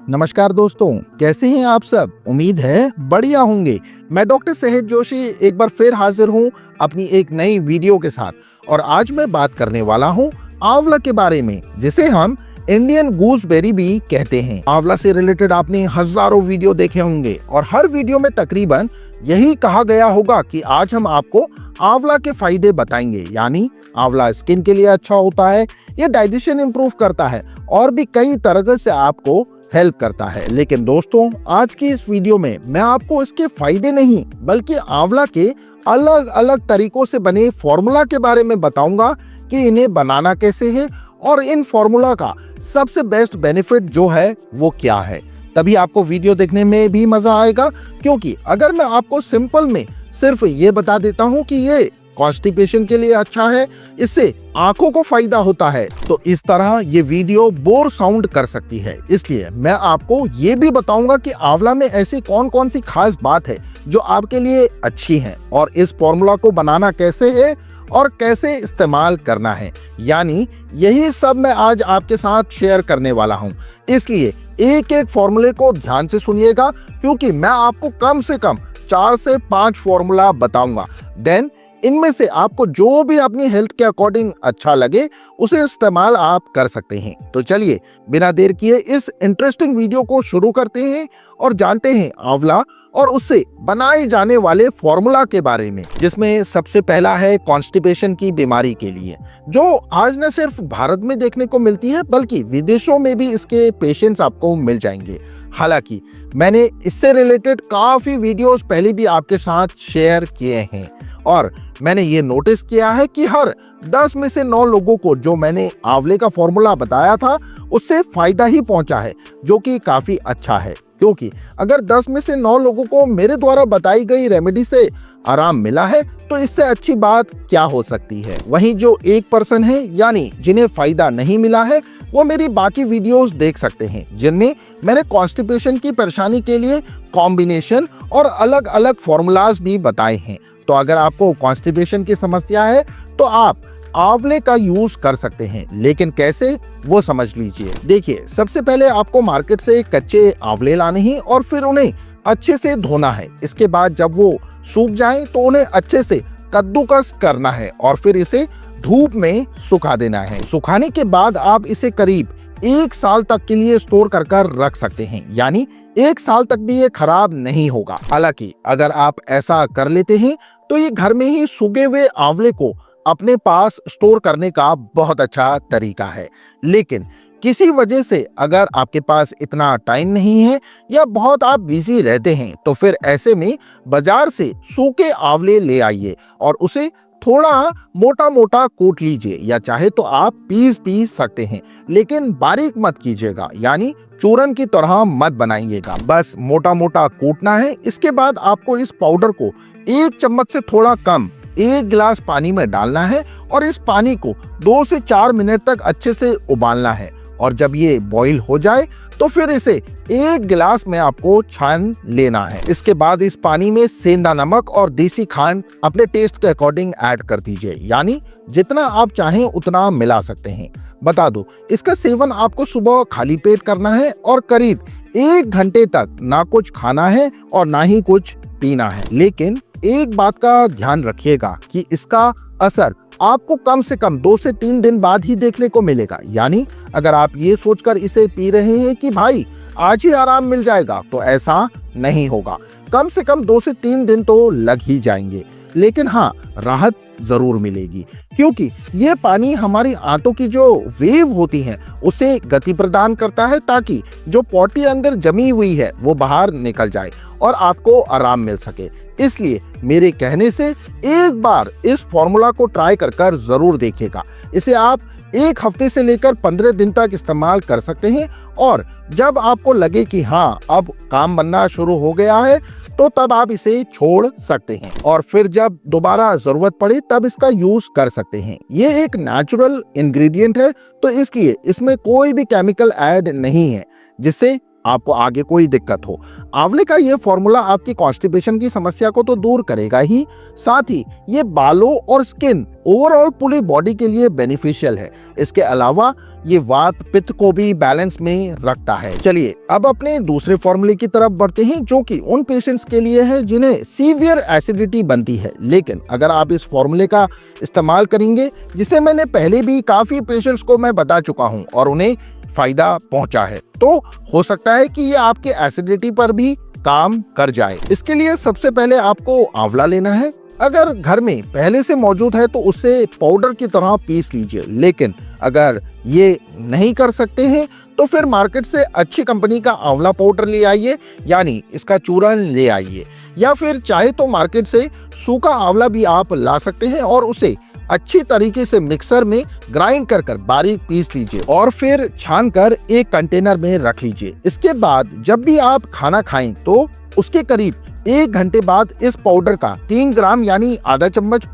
नमस्कार दोस्तों, कैसे हैं आप सब। उम्मीद है बढ़िया होंगे। मैं डॉक्टर सहज जोशी एक बार फिर हाजिर हूं अपनी एक नई वीडियो के साथ। और आज मैं बात करने वाला हूं आंवला के बारे में, जिसे हम इंडियन गूसबेरी भी कहते हैं। आंवला से रिलेटेड आपने हजारों वीडियो देखे होंगे और हर वीडियो में तकरीबन यही कहा गया होगा कि आज हम आपको आंवला के फायदे बताएंगे। यानी आंवला स्किन के लिए अच्छा होता है, ये डाइजेशन इंप्रूव करता है और भी कई तरह से आपको हेल्प करता है। लेकिन दोस्तों, आज की इस वीडियो में मैं आपको इसके फायदे नहीं बल्कि आंवला के अलग अलग तरीकों से बने फॉर्मूला के बारे में बताऊंगा कि इन्हें बनाना कैसे है और इन फॉर्मूला का सबसे बेस्ट बेनिफिट जो है वो क्या है। तभी आपको वीडियो देखने में भी मजा आएगा, क्योंकि अगर मैं आपको सिंपल में सिर्फ ये बता देता हूँ कि ये कॉन्स्टिपेशन के लिए अच्छा है, इससे आंखों को फायदा होता है, तो इस तरह ये वीडियो बोर साउंड कर सकती है। इसलिए मैं आपको ये भी बताऊंगा कि आंवला में ऐसी कौन कौन सी खास बात है जो आपके लिए अच्छी है और इस फॉर्मूला को बनाना कैसे है और कैसे इस्तेमाल करना है। यानी यही सब मैं आज आपके साथ शेयर करने वाला हूं। इसलिए एक एक फॉर्मूले को ध्यान से सुनिएगा, क्योंकि मैं आपको कम से कम 4 से 5 फॉर्मूला बताऊंगा। देन इनमें से आपको जो भी अपनी हेल्थ के अकॉर्डिंग अच्छा लगे उसे इस्तेमाल आप कर सकते हैं। तो चलिए बिना देर किए इस इंटरेस्टिंग वीडियो को शुरू करते हैं और जानते हैं आंवला और उससे बनाए जाने वाले फॉर्मूला के बारे में, जिसमें सबसे पहला है कॉन्स्टिपेशन की बीमारी के लिए, जो आज न सिर्फ भारत में देखने को मिलती है बल्कि विदेशों में भी इसके पेशेंट्स आपको मिल जाएंगे। हालांकि मैंने इससे रिलेटेड काफी वीडियोस पहले भी आपके साथ शेयर किए हैं और मैंने ये नोटिस किया है कि हर 10 में से 9 लोगों को जो मैंने आंवले का फॉर्मूला बताया था उससे फायदा ही पहुंचा है, जो कि काफी अच्छा है। क्योंकि अगर 10 में से 9 लोगों को मेरे द्वारा बताई गई रेमेडी से आराम मिला है तो इससे अच्छी बात क्या हो सकती है। वहीं जो 1% है यानी जिन्हें फायदा नहीं मिला है, वो मेरी बाकी वीडियोस देख सकते हैं, जिनमें मैंने कॉन्स्टिपेशन की परेशानी के लिए कॉम्बिनेशन और अलग अलग फॉर्मूलाज भी बताए हैं। तो अगर आपको कॉन्स्टिपेशन की समस्या है तो आप आंवले का यूज कर सकते हैं, लेकिन कैसे वो समझ लीजिए। देखिए, सबसे पहले आपको मार्केट से कच्चे आंवले लाने हैं और फिर उन्हें अच्छे से धोना है। इसके बाद जब वो सूख जाएं तो उन्हें अच्छे से कद्दूकस करना है और फिर इसे धूप में सुखा देना है। सुखाने के बाद आप इसे करीब 1 साल तक के लिए स्टोर कर रख सकते हैं, यानी 1 साल तक भी ये खराब नहीं होगा। हालांकि अगर आप ऐसा कर लेते हैं तो ये घर में ही सूखे हुए आंवले को अपने पास स्टोर करने का बहुत अच्छा तरीका है। लेकिन किसी वजह से अगर आपके पास इतना टाइम नहीं है या बहुत आप बिजी रहते हैं, तो फिर ऐसे में बाजार से सूखे आंवले ले आइए और उसे थोड़ा मोटा मोटा कूट लीजिए, या चाहे तो आप पीस सकते हैं, लेकिन बारीक मत कीजिएगा, यानी चूरन की तरह मत बनाइएगा। बस मोटा मोटा कूटना है। इसके बाद आपको इस पाउडर को 1 चम्मच से थोड़ा कम 1 गिलास पानी में डालना है और इस पानी को 2 से 4 मिनट तक अच्छे से उबालना है। और जब ये बॉईल हो जाए तो फिर इसे 1 गिलास में आपको छान लेना है। इसके बाद इस पानी में सेंधा नमक और देसी खांड अपने टेस्ट के अकॉर्डिंग ऐड कर दीजिए, यानी जितना आप चाहें उतना मिला सकते हैं। बता दो, इसका सेवन आपको सुबह खाली पेट करना है और करीब 1 घंटे तक ना कुछ खाना है और ना ही कुछ पीना है। लेकिन एक बात का ध्यान रखिएगा कि इसका असर आपको कम से कम 2 से 3 दिन बाद ही देखने को मिलेगा। यानी अगर आप ये सोचकर इसे पी रहे हैं कि भाई आज ही आराम मिल जाएगा, तो ऐसा नहीं होगा। कम से कम 2 से 3 दिन तो लग ही जाएंगे, लेकिन हाँ, राहत जरूर मिलेगी, क्योंकि ये पानी हमारी आंतों की जो वेव होती है उसे गति प्रदान करता है, ताकि जो पॉटी अंदर जमी हुई है वो बाहर निकल जाए और आपको आराम मिल सके। इसलिए मेरे कहने से एक बार इस फॉर्मूला को ट्राई कर जरूर देखिएगा। इसे आप 1 हफ्ते से लेकर 15 दिन तक इस्तेमाल कर सकते हैं और जब आपको लगे कि हाँ अब काम बनना शुरू हो गया है, तो तब आप इसे छोड़ सकते हैं और फिर जब दोबारा जरूरत पड़े तब इसका यूज कर सकते हैं। ये एक नेचुरल इंग्रेडिएंट है, तो इसलिए इसमें कोई भी केमिकल ऐड नहीं है जिससे आपको आगे कोई दिक्कत हो। आंवले का ये फॉर्मूला आपकी कॉन्स्टिपेशन की समस्या को तो दूर करेगा ही, साथ ही ये बालों और स्किन ओवरऑल पूरी बॉडी के लिए बेनिफिशियल है। इसके अलावा ये वात पित्त को भी बैलेंस में रखता है। चलिए अब अपने दूसरे फॉर्मूले की तरफ बढ़ते हैं, जो कि उन पेशेंट्स के लिए है जिन्हें सीवियर एसिडिटी बनती है। लेकिन अगर आप इस फॉर्मूले का इस्तेमाल करेंगे, जिसे मैंने पहले भी काफी पेशेंट्स को मैं बता चुका हूं और उन्हें फायदा पहुंचा है, तो हो सकता है कि ये आपके एसिडिटी पर भी काम कर जाए। इसके लिए सबसे पहले आपको आंवला लेना है। अगर घर में पहले से मौजूद है तो उसे पाउडर की तरह पीस लीजिए, लेकिन अगर ये नहीं कर सकते हैं तो फिर मार्केट से अच्छी कंपनी का आंवला पाउडर ले आइए, यानी इसका चूर्ण ले आइए, या फिर चाहे तो मार्केट से सूखा आंवला भी आप ला सकते हैं और उसे अच्छी तरीके से मिक्सर में ग्राइंड कर बारीक पीस लीजिए और फिर छानकर एक कंटेनर में रख लीजिए। इसके बाद जब भी आप खाना खाएं तो उसके करीब 1 घंटे बाद इस पाउडर का 3 ग्राम यानी आधा चम्मच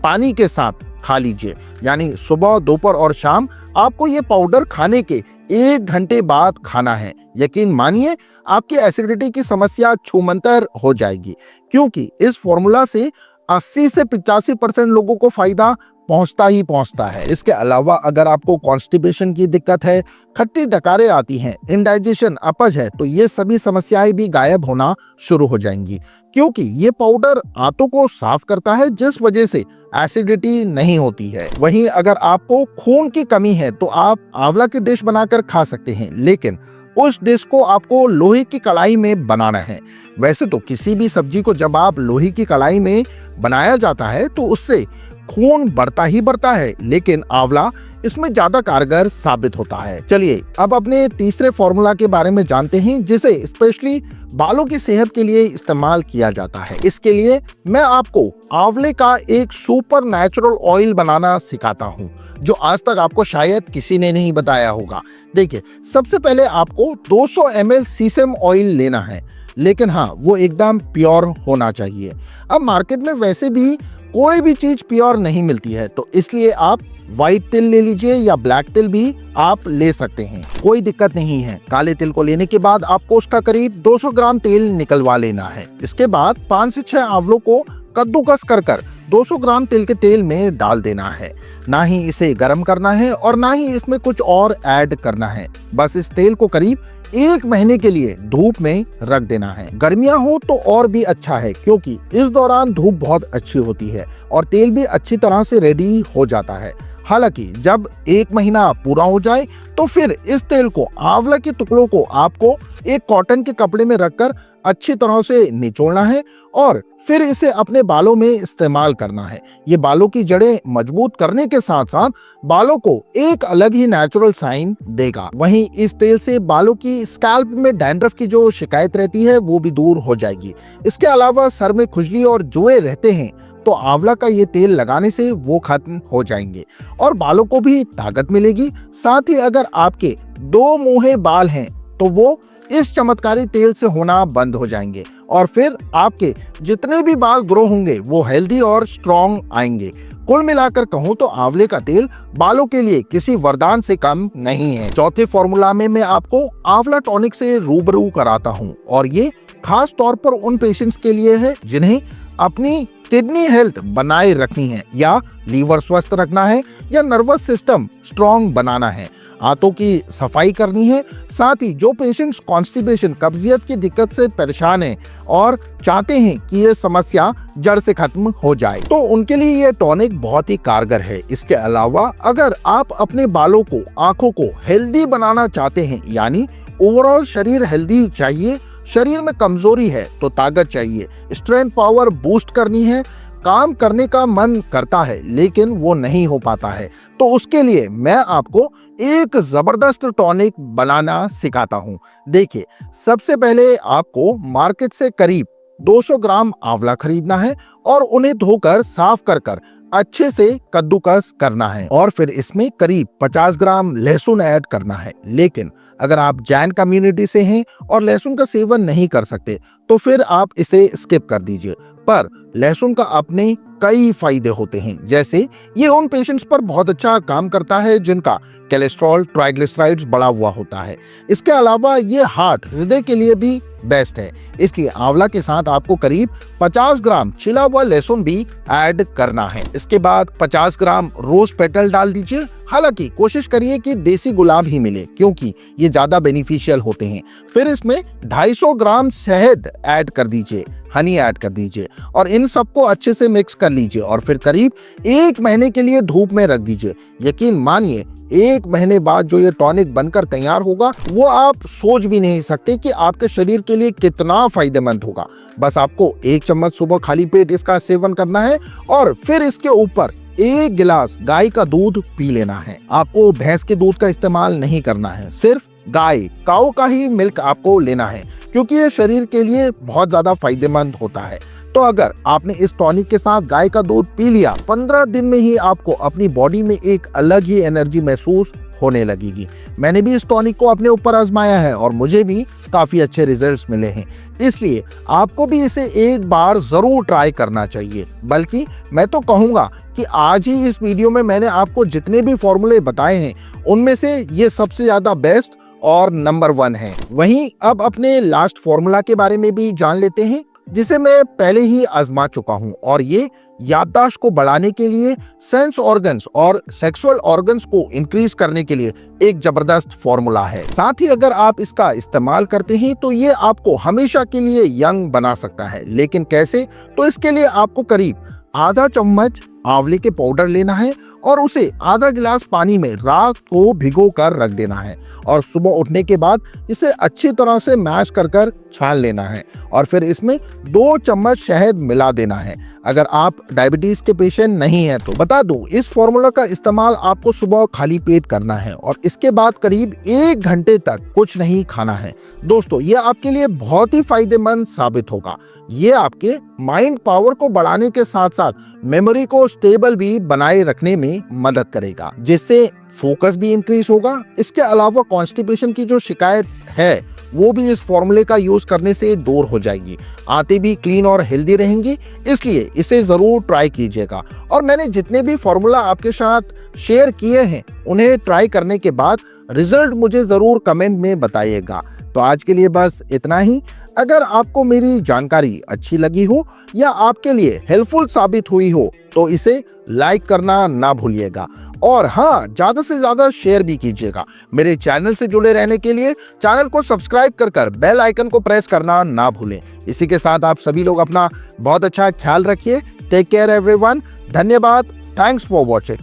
पानी के साथ खा लीजिए। यानी सुबह, दोपहर और शाम आपको ये पाउडर खाने के 1 घंटे बाद खाना है। यकीन मानिए आपकी एसिडिटी की समस्या छूमंतर हो जाएगी, क्योंकि इस फॉर्मूला से 80 से 85% लोगों को फायदा पहुंचता ही पहुंचता है। इसके अलावा अगर आपको कॉन्स्टिपेशन की दिक्कत है, खट्टी डकारें आती हैं, इंडाइजेशन, अपच है, तो ये सभी समस्याएं भी गायब होना शुरू हो जाएंगी, क्योंकि ये पाउडर आंतों को साफ करता है, जिस वजह से एसिडिटी नहीं होती है। वहीं अगर आपको खून की कमी है तो आप आंवला की डिश बनाकर खा सकते हैं, लेकिन उस डिश को आपको लोहे की कढ़ाई में बनाना है। वैसे तो किसी भी सब्जी को जब आप लोहे की कढ़ाई में बनाया जाता है तो उससे खून बढ़ता ही बढ़ता है, लेकिन आंवला इसमें ज्यादा कारगर साबित होता है। चलिए अब अपने तीसरे फॉर्मूला के बारे में जानते हैं, जिसे स्पेशली बालों की सेहत के लिए इस्तेमाल किया जाता है। इसके लिए मैं आपको आंवले का एक सुपर नेचुरल ऑयल बनाना सिखाता हूँ, जो आज तक आपको शायद किसी ने नहीं बताया होगा। देखिए, सबसे पहले आपको 200 ml सीसम ऑयल लेना है, लेकिन हाँ, वो एकदम प्योर होना चाहिए। अब मार्केट में वैसे भी कोई भी चीज प्योर नहीं मिलती है, तो इसलिए आप व्हाइट तिल ले लीजिए या ब्लैक तिल भी आप ले सकते हैं, कोई दिक्कत नहीं है। काले तिल को लेने के बाद आपको उसका करीब 200 ग्राम तेल निकलवा लेना है। इसके बाद 5 से 6 आंवलों को कद्दूकस कर 200 ग्राम तिल के तेल में डाल देना है। ना ही इसे गर्म करना है और ना ही इसमें कुछ और ऐड करना है। बस इस तेल को करीब 1 महीने के लिए धूप में रख देना है। गर्मियां हो तो और भी अच्छा है, क्योंकि इस दौरान धूप बहुत अच्छी होती है और तेल भी अच्छी तरह से रेडी हो जाता है। हालांकि जब 1 महीना पूरा हो जाए तो फिर इस तेल को, आंवला के टुकड़ों को आपको एक कॉटन के कपड़े में रखकर अच्छी तरह से निचोड़ना है और फिर इसे अपने बालों में इस्तेमाल करना है। ये बालों की जड़ें मजबूत करने के साथ साथ बालों को एक अलग ही नेचुरल साइन देगा। वहीं इस तेल से बालों की स्कैल्प में डैंड्रफ की जो शिकायत रहती है वो भी दूर हो जाएगी। इसके अलावा सर में खुजली और जुए रहते हैं तो आंवला का ये तेल लगाने से वो खत्म हो जाएंगे और बालों को भी ताकत मिलेगी। साथ ही अगर आपके 2 मुंहे बाल हैं तो वो इस चमत्कारी तेल से होना बंद हो जाएंगे और फिर आपके जितने भी बाल ग्रो होंगे वो हेल्दी और स्ट्रॉन्ग आएंगे। कुल मिलाकर कहूँ तो आंवले का तेल बालों के लिए किसी वरदान से कम नहीं है। चौथे फॉर्मूला में मैं आपको आंवला टॉनिक से रूबरू कराता हूँ और ये खास तौर पर उन पेशेंट्स के लिए है जिन्हें अपनी किडनी हेल्थ बनाए रखनी है, या लीवर स्वस्थ रखना है, या नर्वस सिस्टम स्ट्रॉन्ग बनाना है, आंतों की सफाई करनी है। साथ ही जो पेशेंट्स कॉन्स्टिपेशन, कब्जियत की दिक्कत से परेशान हैं और चाहते हैं कि ये समस्या जड़ से खत्म हो जाए, तो उनके लिए ये टॉनिक बहुत ही कारगर है। इसके अलावा अगर आप अपने बालों को, आंखों को हेल्दी बनाना चाहते हैं, यानी ओवरऑल शरीर हेल्दी चाहिए, शरीर में कमजोरी है तो ताकत चाहिए, स्ट्रेंथ पावर बूस्ट करनी है, काम करने का मन करता है लेकिन वो नहीं हो पाता है, तो उसके लिए मैं आपको एक जबरदस्त टॉनिक बनाना सिखाता हूं। देखिए, सबसे पहले आपको मार्केट से करीब 200 ग्राम आंवला खरीदना है और उन्हें धोकर साफ कर अच्छे से कद्दूकस करना है और फिर इसमें करीब 50 ग्राम लहसुन ऐड करना है। लेकिन अगर आप जैन कम्युनिटी से हैं और लहसुन का सेवन नहीं कर सकते तो फिर आप इसे स्किप कर दीजिए। पर लहसुन का अपने कई फायदे होते हैं, जैसे ये उन पेशेंट्स पर बहुत अच्छा काम करता है जिनका कोलेस्ट्रॉल, ट्राइग्लिसराइड्स बढ़ा हुआ होता है। इसके अलावा ये हार्ट, हृदय के लिए भी बेस्ट है। इसलिए आंवला के साथ आपको करीब 50 ग्राम छिला हुआ लहसुन भी ऐड करना है। इसके बाद 50 ग्राम रोज पेटल डाल दीजिए हालांकि कोशिश करिए कि देसी गुलाब ही मिले क्योंकि ये ज्यादा बेनिफिशियल होते हैं। फिर इसमें 250 ग्राम शहद ऐड कर दीजिए, हनी ऐड कर दीजिए और इन सबको अच्छे से मिक्स कर लीजिए और फिर करीब 1 महीने के लिए धूप में रख दीजिए। यकीन मानिए 1 महीने बाद जो ये टॉनिक बनकर तैयार होगा वो आप सोच भी नहीं सकते कि आपके शरीर के लिए कितना फायदेमंद होगा। बस आपको 1 चम्मच सुबह खाली पेट इसका सेवन करना है और फिर इसके ऊपर 1 गिलास गाय का दूध पी लेना है। आपको भैंस के दूध का इस्तेमाल नहीं करना है, सिर्फ काऊ का ही मिल्क आपको लेना है क्योंकि ये शरीर के लिए बहुत ज्यादा फायदेमंद होता है। तो अगर आपने इस टॉनिक के साथ गाय का दूध पी लिया, 15 दिन में ही आपको अपनी बॉडी में एक अलग ही एनर्जी महसूस होने लगेगी। मैंने भी इस टॉनिक को अपने ऊपर आजमाया है और मुझे भी काफी अच्छे रिजल्ट्स मिले हैं, इसलिए आपको भी इसे एक बार जरूर ट्राई करना चाहिए। बल्कि मैं तो कहूंगा कि आज ही इस वीडियो में मैंने आपको जितने भी फॉर्मूले बताए हैं उनमें से ये सबसे ज्यादा बेस्ट और नंबर 1 है। वहीं अब अपने लास्ट फॉर्मूला के बारे में भी जान लेते हैं जिसे मैं पहले ही आजमा चुका हूं और ये याददाश्त को बढ़ाने के लिए, सेंस ऑर्गन्स और सेक्सुअल ऑर्गन्स को इंक्रीज करने के लिए एक जबरदस्त फॉर्मूला है। साथ ही अगर आप इसका इस्तेमाल करते हैं तो ये आपको हमेशा के लिए यंग बना सकता है। लेकिन कैसे? तो इसके लिए आपको करीब आधा चम्मच आंवले के पाउडर लेना है और उसे आधा गिलास पानी में रात को भिगो कर रख देना है और सुबह उठने के बाद इसे अच्छी तरह से मैश कर छान लेना है और फिर इसमें 2 चम्मच शहद मिला देना है। अगर आप डायबिटीज के पेशेंट नहीं है तो बता दूं, इस फॉर्मूला का इस्तेमाल आपको सुबह खाली पेट करना है और इसके बाद करीब 1 घंटे तक कुछ नहीं खाना है। दोस्तों, ये आपके लिए बहुत ही फायदेमंद साबित होगा। ये आपके माइंड पावर को बढ़ाने के साथ साथ मेमोरी को स्टेबल भी बनाए रखने में मदद करेगा, जिससे फोकस भी इंक्रीज होगा। इसके अलावा कॉन्स्टिपेशन की जो शिकायत है वो भी इस फॉर्मूले का यूज करने से दूर हो जाएगी। आंतें भी क्लीन और हेल्दी रहेंगी, इसलिए इसे जरूर ट्राई कीजिएगा। और मैंने जितने भी फॉर्मूला आपके साथ शेयर किए हैं उन्हें ट्राई करने के बाद रिजल्ट मुझे जरूर कमेंट में बताइएगा। तो आज के लिए बस इतना ही। अगर आपको मेरी जानकारी अच्छी लगी हो या आपके लिए हेल्पफुल साबित हुई हो तो इसे लाइक करना ना भूलिएगा और हाँ, ज्यादा से ज्यादा शेयर भी कीजिएगा। मेरे चैनल से जुड़े रहने के लिए चैनल को सब्सक्राइब कर बेल आइकन को प्रेस करना ना भूलें। इसी के साथ आप सभी लोग अपना बहुत अच्छा ख्याल रखिए। Take care everyone. धन्यवाद। Thanks for watching.